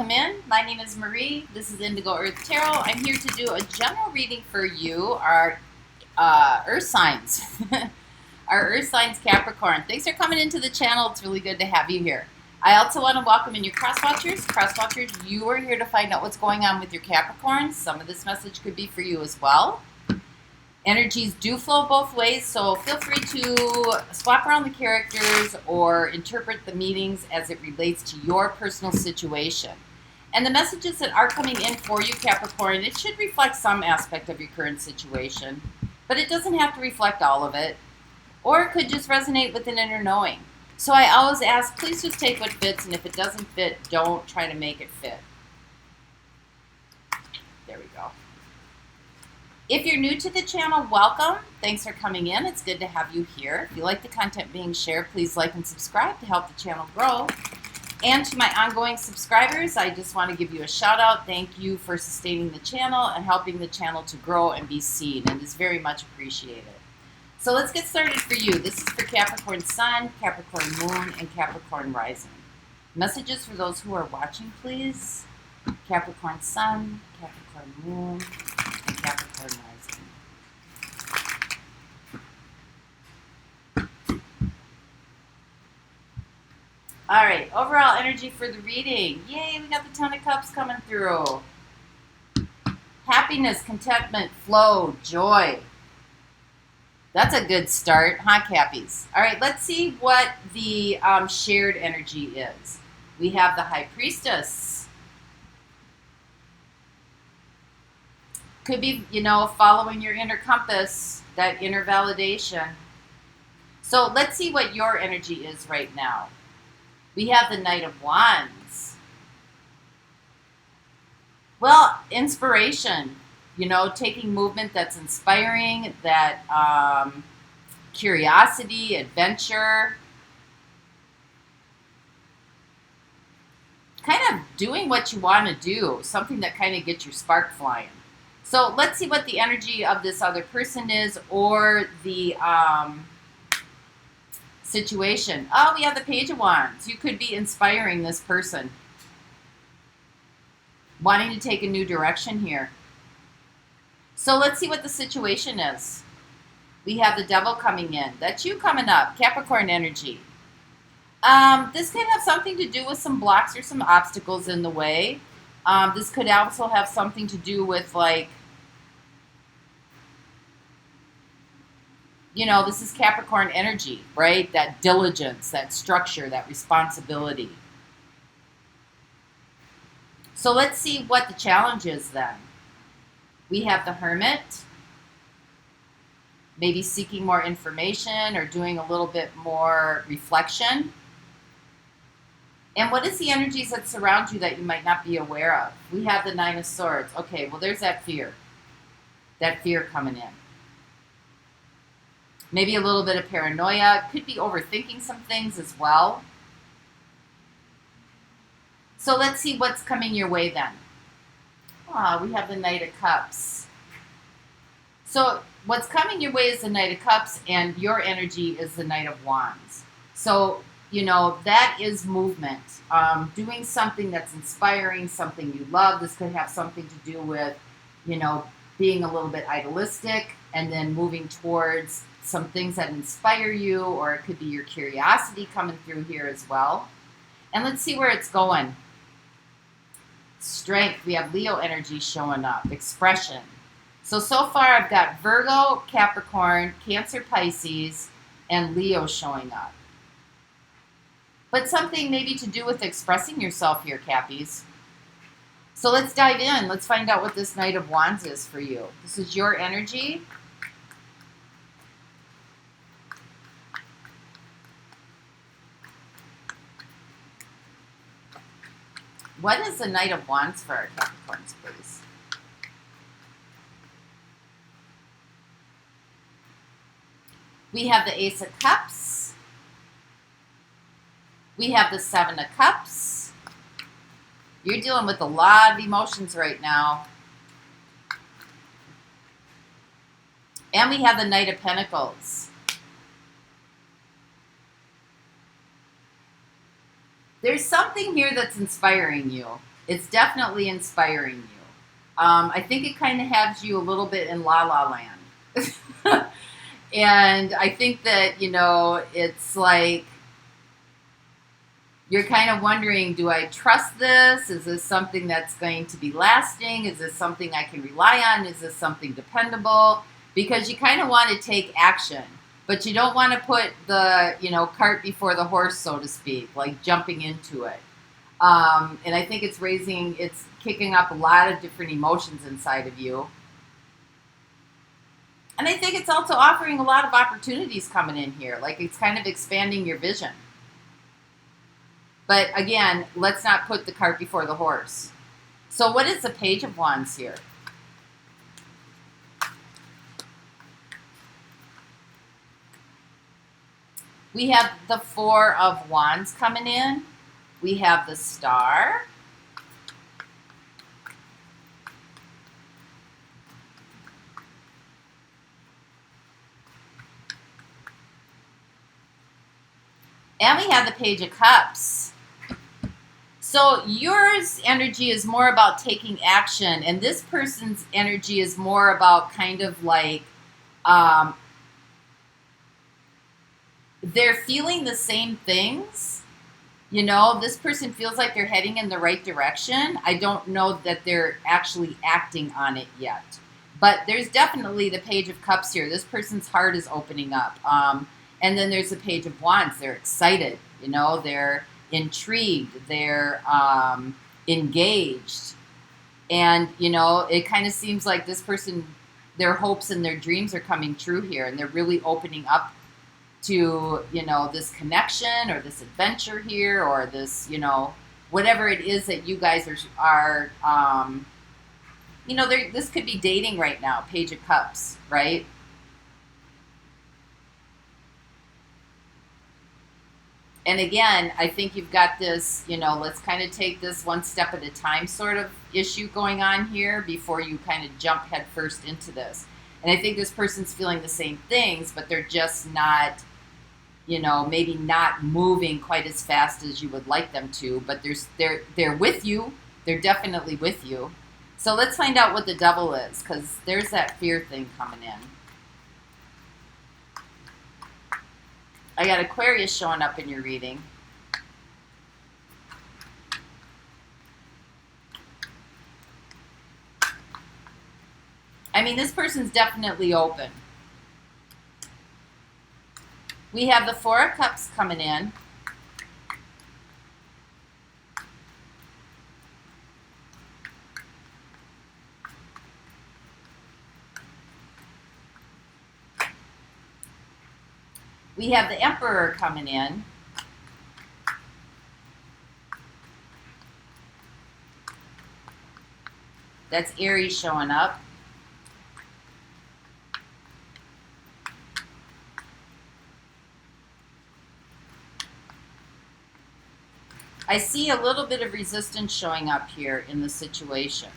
Welcome in. My name is Marie. This is Indigo Earth Tarot. I'm here to do a general reading for you, our Earth signs. Our Earth signs Capricorn. Thanks for coming into the channel. It's really good to have you here. I also want to welcome in your cross-watchers. Cross-watchers, you are here to find out what's going on with your Capricorns. Some of this message could be for you as well. Energies do flow both ways, so feel free to swap around the characters or interpret the meanings as it relates to your personal situation. And the messages that are coming in for you, Capricorn, it should reflect some aspect of your current situation, but it doesn't have to reflect all of it, or it could just resonate with an inner knowing. So I always ask, please just take what fits, and if it doesn't fit, don't try to make it fit. There we go. If you're new to the channel, welcome. Thanks for coming in. It's good to have you here. If you like the content being shared, please like and subscribe to help the channel grow. And to my ongoing subscribers, I just want to give you a shout out. Thank you for sustaining the channel and helping the channel to grow and be seen. It is very much appreciated. So let's get started for you. This is for Capricorn Sun, Capricorn Moon, and Capricorn Rising. Messages for those who are watching, please. Capricorn Sun, Capricorn Moon, and Capricorn Rising. All right, overall energy for the reading. Yay, we got the Ten of Cups coming through. Happiness, contentment, flow, joy. That's a good start, huh, Cappies? All right, let's see what the shared energy is. We have the High Priestess. Could be, you know, following your inner compass, that inner validation. So let's see what your energy is right now. We have the Knight of Wands. Well, inspiration. You know, taking movement that's inspiring, that curiosity, adventure. Kind of doing what you want to do. Something that kind of gets your spark flying. So let's see what the energy of this other person is, or the situation. Oh, we have the Page of Wands. You could be inspiring this person. Wanting to take a new direction here. So let's see what the situation is. We have the Devil coming in. That's you coming up. Capricorn energy. This could have something to do with some blocks or some obstacles in the way. This could also have something to do with, like, you know, this is Capricorn energy, right? That diligence, that structure, that responsibility. So let's see what the challenge is then. We have the Hermit. Maybe seeking more information or doing a little bit more reflection. And what is the energies that surround you that you might not be aware of? We have the Nine of Swords. Okay, well, there's that fear. That fear coming in. Maybe a little bit of paranoia. Could be overthinking some things as well. So let's see what's coming your way then. We have the Knight of Cups. So what's coming your way is the Knight of Cups, and your energy is the Knight of Wands. So, you know, that is movement. Doing something that's inspiring, something you love. This could have something to do with, you know, being a little bit idealistic and then moving towards some things that inspire you, or it could be your curiosity coming through here as well. And let's see where it's going. Strength, we have Leo energy showing up. Expression. So far I've got Virgo, Capricorn, Cancer, Pisces, and Leo showing up. But something maybe to do with expressing yourself here, Cappies. So let's dive in. Let's find out what this Knight of Wands is for you. This is your energy. What is the Knight of Wands for our Capricorns, please? We have the Ace of Cups. We have the Seven of Cups. You're dealing with a lot of emotions right now. And we have the Knight of Pentacles. There's something here that's inspiring you. It's definitely inspiring you. I think it kind of has you a little bit in La La Land. And I think that, you know, it's like you're kind of wondering, do I trust this? Is this something that's going to be lasting? Is this something I can rely on? Is this something dependable? Because you kind of want to take action, but you don't want to put the, you know, cart before the horse, so to speak, like jumping into it. And I think it's kicking up a lot of different emotions inside of you. And I think it's also offering a lot of opportunities coming in here. Like it's kind of expanding your vision. But again, let's not put the cart before the horse. So what is the Page of Wands here? We have the Four of Wands coming in. We have the Star. And we have the Page of Cups. So yours energy is more about taking action, and this person's energy is more about kind of like they're feeling the same things. You know, this person feels like they're heading in the right direction. I don't know that they're actually acting on it yet. But there's definitely the Page of Cups here. This person's heart is opening up. And then there's the Page of Wands. They're excited. You know, they're intrigued. They're engaged. And, you know, it kind of seems like this person, their hopes and their dreams are coming true here. And they're really opening up to, you know, this connection or this adventure here or this, you know, whatever it is that you guys are you know, this could be dating right now, Page of Cups, right? And again, I think you've got this, you know, let's kind of take this one step at a time sort of issue going on here before you kind of jump head first into this. And I think this person's feeling the same things, but they're just not, you know, maybe not moving quite as fast as you would like them to, but they're with you. They're definitely with you. So let's find out what the Devil is, because there's that fear thing coming in. I got Aquarius showing up in your reading. I mean, this person's definitely open. We have the Four of Cups coming in. We have the Emperor coming in. That's Aries showing up. I see a little bit of resistance showing up here in the situation.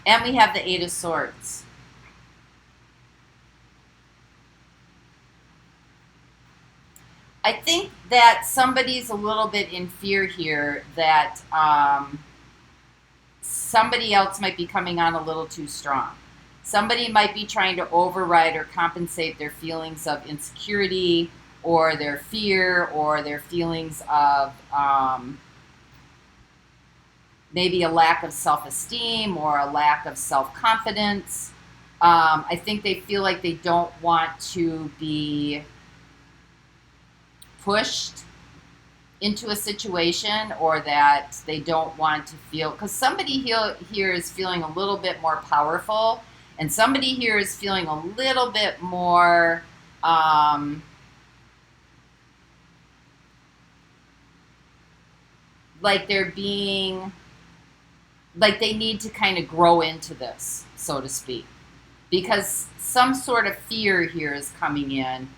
And we have the Eight of Swords. I think that somebody's a little bit in fear here that somebody else might be coming on a little too strong. Somebody might be trying to override or compensate their feelings of insecurity or their fear or their feelings of maybe a lack of self-esteem or a lack of self-confidence. I think they feel like they don't want to be pushed into a situation, or that they don't want to feel, because somebody here is feeling a little bit more powerful, and somebody here is feeling a little bit more like they're being, like they need to kind of grow into this, so to speak, because some sort of fear here is coming in,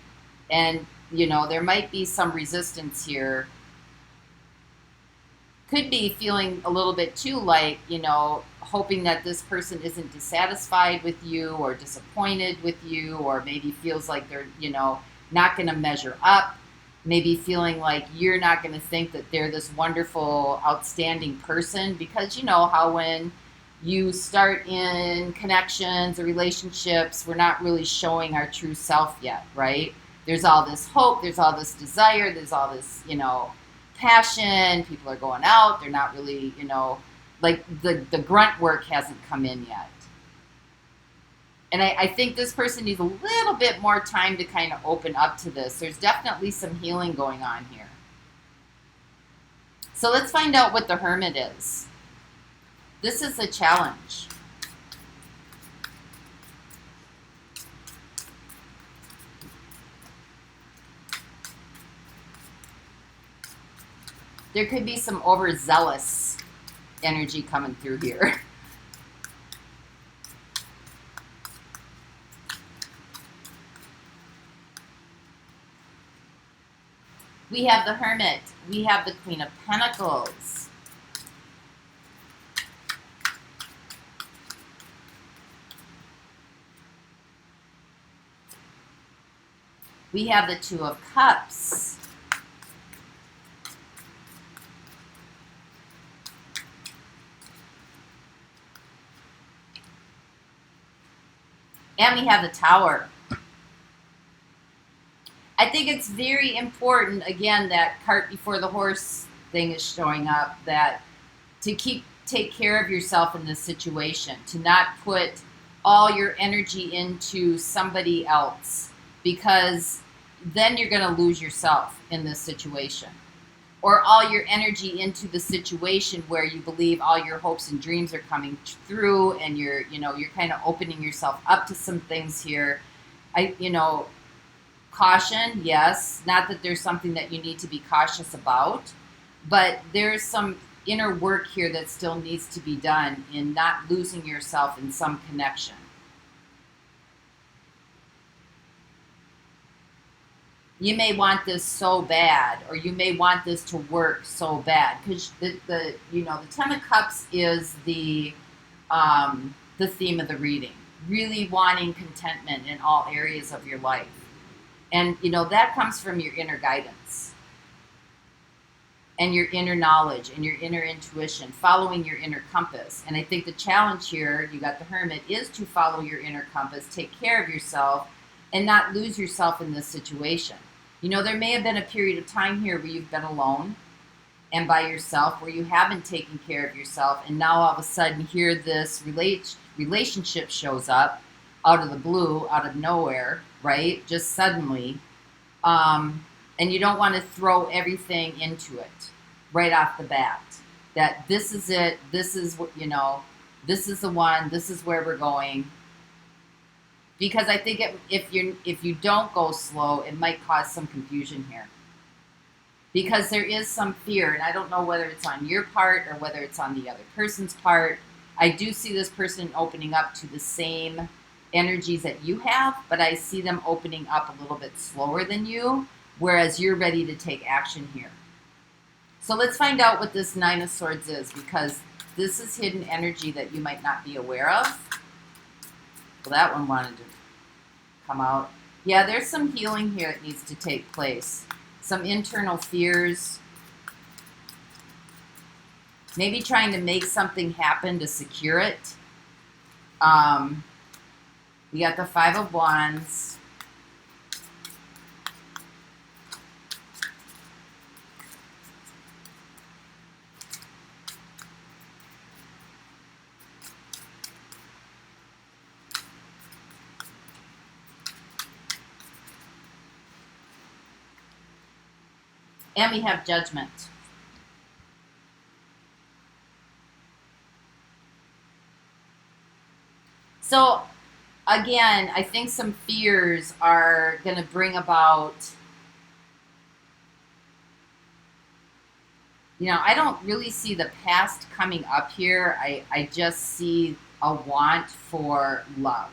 and you know, there might be some resistance here. Could be feeling a little bit too like, you know, hoping that this person isn't dissatisfied with you or disappointed with you, or maybe feels like they're, you know, not going to measure up. maybe feeling like you're not going to think that they're this wonderful, outstanding person, because you know how when you start in connections or relationships, we're not really showing our true self yet, right? There's all this hope, there's all this desire, there's all this, you know, passion. People are going out, they're not really, you know, like the grunt work hasn't come in yet. And I think this person needs a little bit more time to kind of open up to this. There's definitely some healing going on here. So let's find out what the Hermit is. This is a challenge. There could be some overzealous energy coming through here. We have the Hermit. We have the Queen of Pentacles. We have the Two of Cups. And we have the Tower. I think it's very important, again, that cart before the horse thing is showing up, that to take care of yourself in this situation, to not put all your energy into somebody else, because then you're going to lose yourself in this situation. Or all your energy into the situation where you believe all your hopes and dreams are coming through, and you're kind of opening yourself up to some things here. Caution, yes. Not that there's something that you need to be cautious about, but there's some inner work here that still needs to be done in not losing yourself in some connection. You may want this so bad, or you may want this to work so bad, because the Ten of Cups is the theme of the reading. Really wanting contentment in all areas of your life. And, that comes from your inner guidance and your inner knowledge and your inner intuition, following your inner compass. And I think the challenge here, you got the Hermit, is to follow your inner compass, take care of yourself, and not lose yourself in this situation. There may have been a period of time here where you've been alone and by yourself, where you haven't taken care of yourself. And now all of a sudden here this relationship shows up out of the blue, out of nowhere, right? Just suddenly. And you don't want to throw everything into it right off the bat. That this is it. This is what, this is the one. This is where we're going. Because I think if you don't go slow, it might cause some confusion here. Because there is some fear, and I don't know whether it's on your part or whether it's on the other person's part. I do see this person opening up to the same energies that you have, but I see them opening up a little bit slower than you, whereas you're ready to take action here. So let's find out what this Nine of Swords is, because this is hidden energy that you might not be aware of. Well, that one wanted to come out. Yeah, there's some healing here that needs to take place. Some internal fears. Maybe trying to make something happen to secure it. We got the Five of Wands. And we have Judgment. So, again, I think some fears are going to bring about, I don't really see the past coming up here. I just see a want for love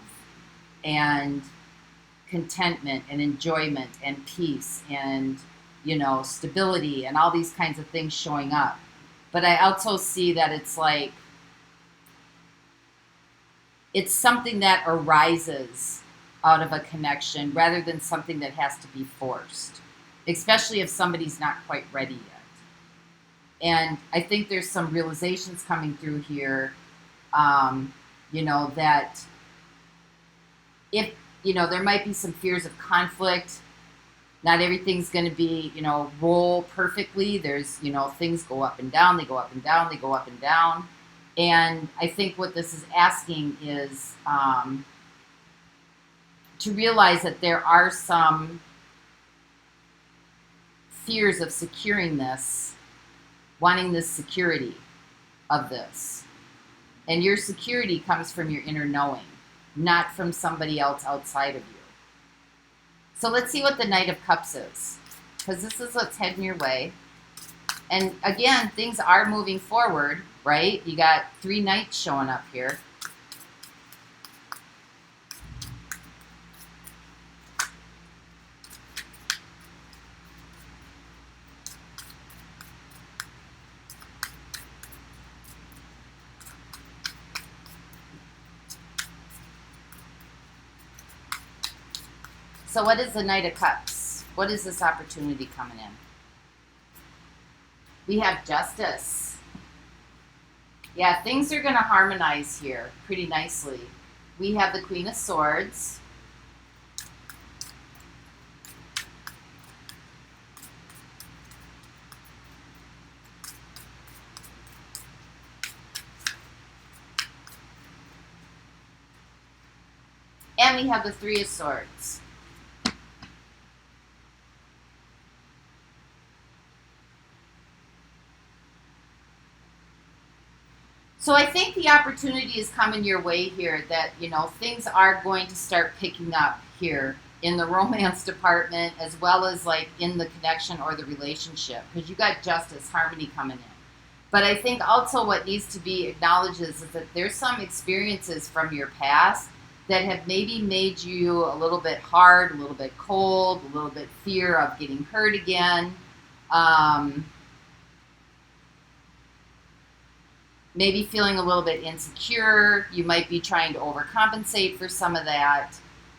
and contentment and enjoyment and peace and stability and all these kinds of things showing up. But I also see that it's like, it's something that arises out of a connection rather than something that has to be forced. especially if somebody's not quite ready yet. And I think there's some realizations coming through here, you know, that if, you know, there might be some fears of conflict. Not everything's going to be, you know, roll perfectly. There's, you know, things go up and down, they go up and down, they go up and down. And I think what this is asking is to realize that there are some fears of securing this, wanting this security of this. And your security comes from your inner knowing, not from somebody else outside of you. So let's see what the Knight of Cups is, because this is what's heading your way. And again, things are moving forward, right? You got 3 knights showing up here. So what is the Knight of Cups? What is this opportunity coming in? We have Justice. Yeah, things are going to harmonize here pretty nicely. We have the Queen of Swords. And we have the Three of Swords. So I think the opportunity is coming your way here that, you know, things are going to start picking up here in the romance department as well as like in the connection or the relationship, because you got justice, harmony coming in. But I think also what needs to be acknowledged is that there's some experiences from your past that have maybe made you a little bit hard, a little bit cold, a little bit fear of getting hurt again. Maybe feeling a little bit insecure. You might be trying to overcompensate for some of that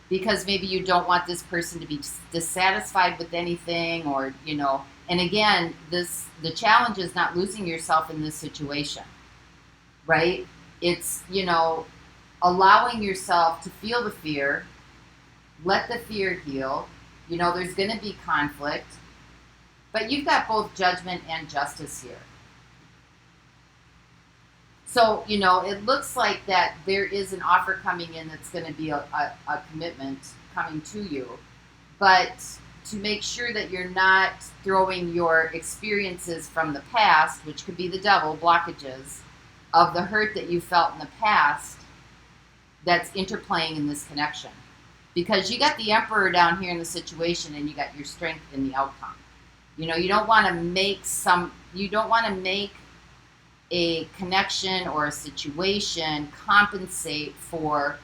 because maybe you don't want this person to be dissatisfied with anything, or, you know, and again, the challenge is not losing yourself in this situation, right? It's, you know, allowing yourself to feel the fear, let the fear heal. You know, there's going to be conflict, but you've got both judgment and justice here. So, you know, it looks like that there is an offer coming in that's going to be a commitment coming to you. But to make sure that you're not throwing your experiences from the past, which could be the devil, blockages of the hurt that you felt in the past, that's interplaying in this connection. Because you got the Emperor down here in the situation and you got your strength in the outcome. You know, you don't want to make a connection or a situation compensate for,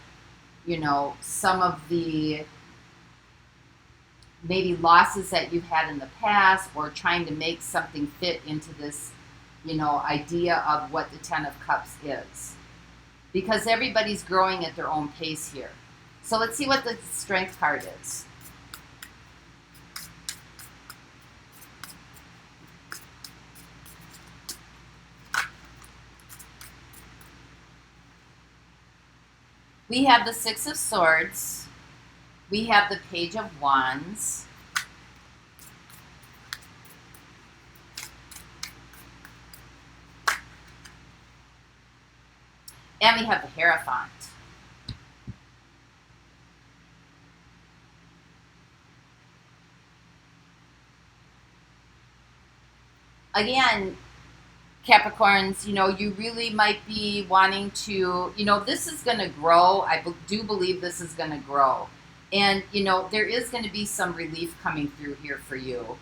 you know, some of the maybe losses that you've had in the past, or trying to make something fit into this, you know, idea of what the Ten of Cups is. Because everybody's growing at their own pace here. So let's see what the Strength card is. We have the Six of Swords. We have the Page of Wands. And we have the Hierophant. Again, Capricorns, you know, you really might be wanting to, you know, this is going to grow. I do believe this is going to grow. And, you know, there is going to be some relief coming through here for you.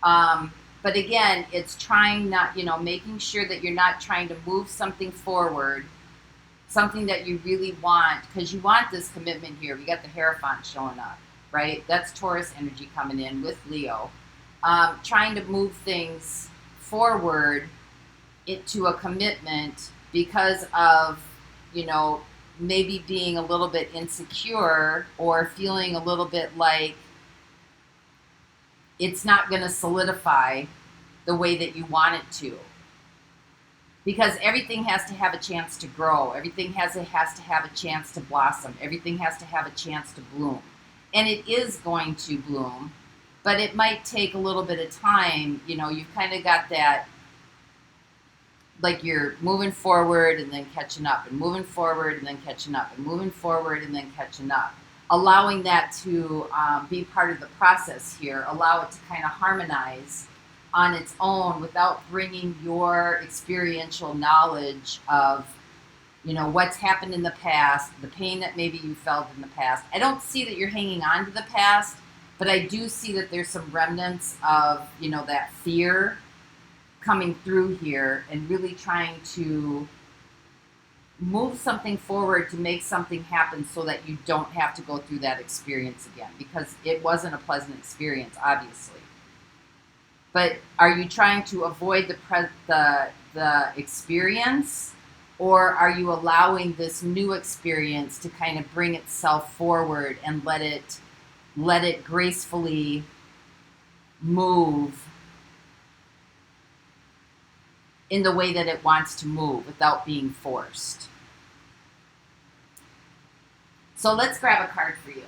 But again, it's trying not, you know, making sure that you're not trying to move something forward, something that you really want, because you want this commitment here. We got the Hierophant showing up, right? That's Taurus energy coming in with Leo. Trying to move things forward into a commitment because of, you know, maybe being a little bit insecure or feeling a little bit like it's not going to solidify the way that you want it to. Because everything has to have a chance to grow. Everything has to have a chance to blossom. Everything has to have a chance to bloom. And it is going to bloom, but it might take a little bit of time. You know, you've kind of got that, like you're moving forward and then catching up, and moving forward and then catching up, and moving forward and then catching up. Allowing that to be part of the process here. Allow it to kind of harmonize on its own without bringing your experiential knowledge of, you know, what's happened in the past, the pain that maybe you felt in the past. I don't see that you're hanging on to the past, but I do see that there's some remnants of, you know, that fear coming through here, and really trying to move something forward to make something happen so that you don't have to go through that experience again, because it wasn't a pleasant experience, obviously. But are you trying to avoid the experience, or are you allowing this new experience to kind of bring itself forward and let it gracefully move in the way that it wants to move without being forced? So let's grab a card for you.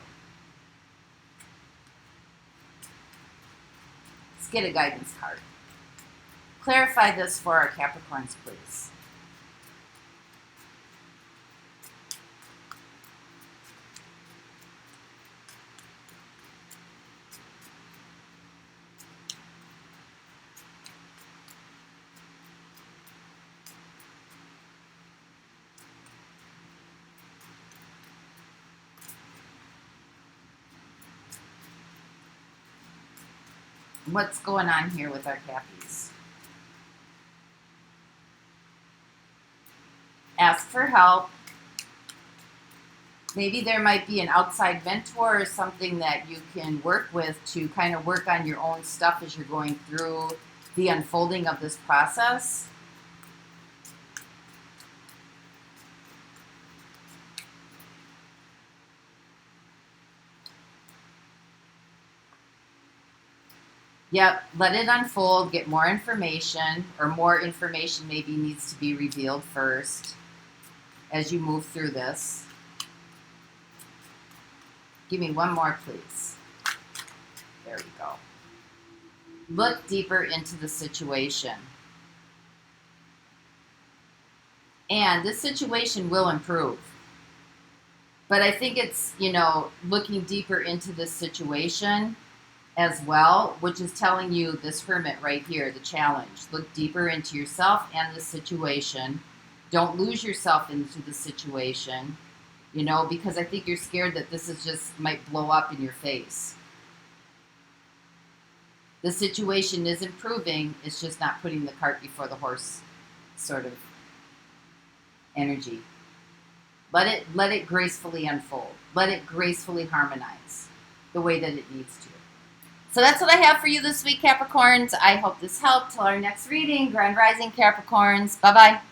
Let's get a guidance card. Clarify this for our Capricorns, please. What's going on here with our Cappies? Ask for help. Maybe there might be an outside mentor or something that you can work with to kind of work on your own stuff as you're going through the unfolding of this process. Yep, let it unfold, get more information, or more information maybe needs to be revealed first as you move through this. Give me one more, please. There we go. Look deeper into the situation. And this situation will improve. But I think it's, you know, looking deeper into this situation as well, which is telling you this Hermit right here, the challenge. Look deeper into yourself and the situation. Don't lose yourself into the situation, you know, because I think you're scared that this is just might blow up in your face. The situation is improving. It's just not putting the cart before the horse sort of energy. Let it gracefully unfold. Let it gracefully harmonize the way that it needs to. So that's what I have for you this week, Capricorns. I hope this helped. Till our next reading, Grand Rising Capricorns. Bye-bye.